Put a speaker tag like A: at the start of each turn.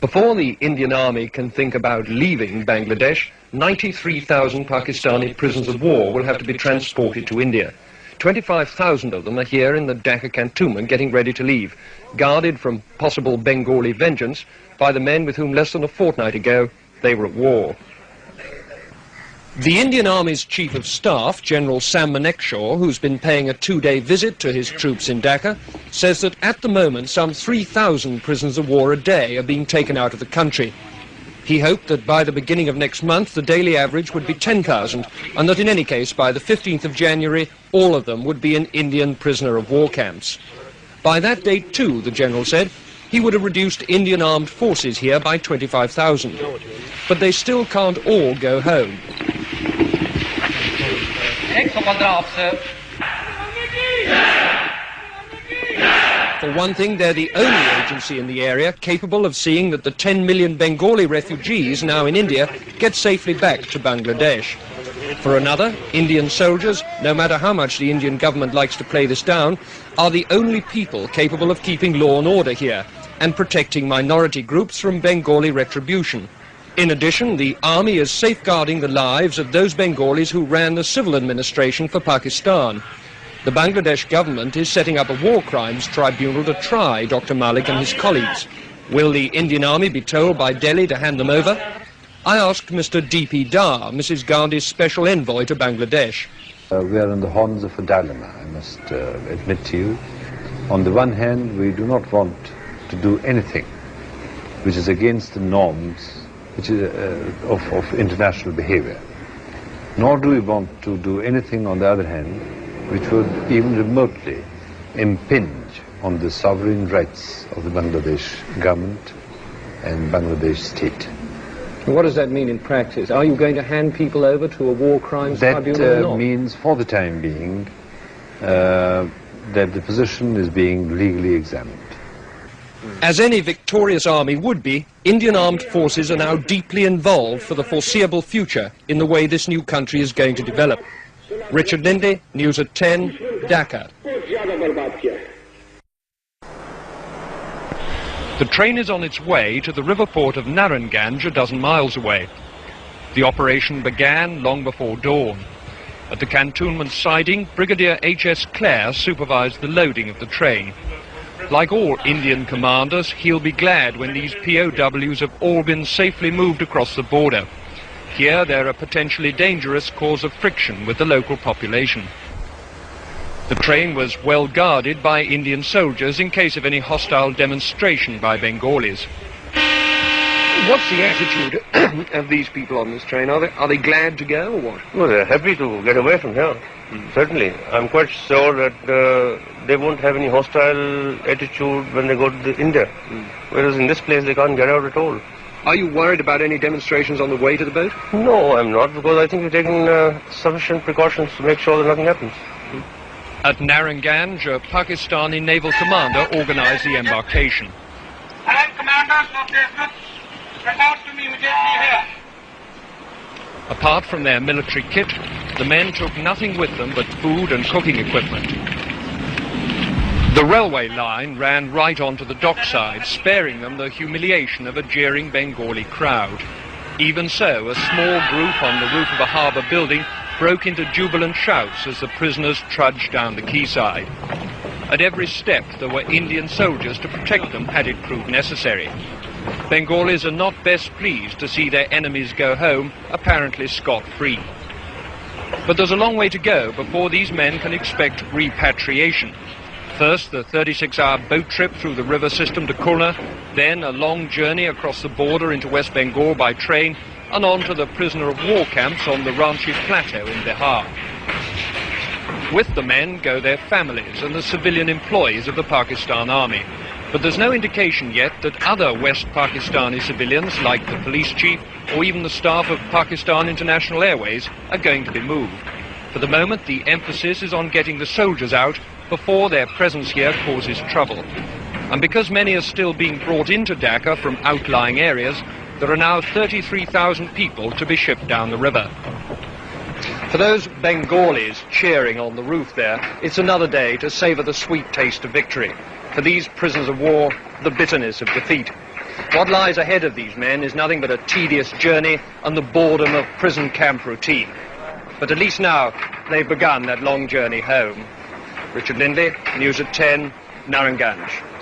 A: Before the Indian Army can think about leaving Bangladesh, 93,000 Pakistani prisoners of war will have to be transported to India. 25,000 of them are here in the Dhaka cantonment getting ready to leave, guarded from possible Bengali vengeance by the men with whom less than a fortnight ago they were at war. The Indian Army's Chief of Staff, General Sam Manekshaw, who's been paying a two-day visit to his troops in Dhaka, says that at the moment some 3,000 prisoners of war a day are being taken out of the country. He hoped that by the beginning of next month the daily average would be 10,000, and that in any case by the 15th of January all of them would be in Indian prisoner of war camps. By that date too, the General said, he would have reduced Indian armed forces here by 25,000. But they still can't all go home. For one thing, they're the only agency in the area capable of seeing that the 10 million Bengali refugees now in India get safely back to Bangladesh. For another, Indian soldiers, no matter how much the Indian government likes to play this down, are the only people capable of keeping law and order here and protecting minority groups from Bengali retribution. In addition, the army is safeguarding the lives of those Bengalis who ran the civil administration for Pakistan. The Bangladesh government is setting up a war crimes tribunal to try Dr. Malik and his colleagues. Will the Indian Army be told by Delhi to hand them over? I asked Mr. D.P. Dar, Mrs. Gandhi's special envoy to Bangladesh.
B: We are on the horns of a dilemma, I must admit to you. On the one hand, we do not want to do anything which is against the norms of international behavior. Nor do we want to do anything, on the other hand, which would even remotely impinge on the sovereign rights of the Bangladesh government and Bangladesh state.
A: What does that mean in practice? Are you going to hand people over to a war crimes tribunal or not?
B: That means, for the time being, that the position is being legally examined.
A: As any victorious army would be, Indian armed forces are now deeply involved for the foreseeable future in the way this new country is going to develop. Richard Lindy, News at 10, Dhaka. The train is on its way to the river port of Narayanganj, a dozen miles away. The operation began long before dawn. At the cantonment siding, Brigadier H.S. Clare supervised the loading of the train. Like all Indian commanders, he'll be glad when these POWs have all been safely moved across the border. Here they're a potentially dangerous cause of friction with the local population. The train was well guarded by Indian soldiers in case of any hostile demonstration by Bengalis. What's the attitude of these people on this train? Are they glad to go or what?
C: No, they're happy to get away from here. Certainly. I'm quite sure that they won't have any hostile attitude when they go to India. Whereas in this place they can't get out at all.
A: Are you worried about any demonstrations on the way to the boat?
C: No, I'm not, because I think we've taken sufficient precautions to make sure that nothing happens.
A: At Narayanganj, a Pakistani naval commander organized the embarkation.
D: Commanders of this group, report to me immediately here.
A: Apart from their military kit, the men took nothing with them but food and cooking equipment. The railway line ran right onto the dockside, sparing them the humiliation of a jeering Bengali crowd. Even so, a small group on the roof of a harbour building broke into jubilant shouts as the prisoners trudged down the quayside. At every step there were Indian soldiers to protect them had it proved necessary. Bengalis are not best pleased to see their enemies go home, apparently scot-free. But there's a long way to go before these men can expect repatriation. First, the 36-hour boat trip through the river system to Khulna, then a long journey across the border into West Bengal by train, and on to the prisoner of war camps on the Ranchi Plateau in Bihar. With the men go their families and the civilian employees of the Pakistan Army. But there's no indication yet that other West Pakistani civilians, like the police chief or even the staff of Pakistan International Airways, are going to be moved. For the moment, the emphasis is on getting the soldiers out before their presence here causes trouble. And because many are still being brought into Dhaka from outlying areas, there are now 33,000 people to be shipped down the river. For those Bengalis cheering on the roof there, it's another day to savour the sweet taste of victory. For these prisoners of war, the bitterness of defeat. What lies ahead of these men is nothing but a tedious journey and the boredom of prison camp routine. But at least now they've begun that long journey home. Richard Lindley, News at 10, Naranganj.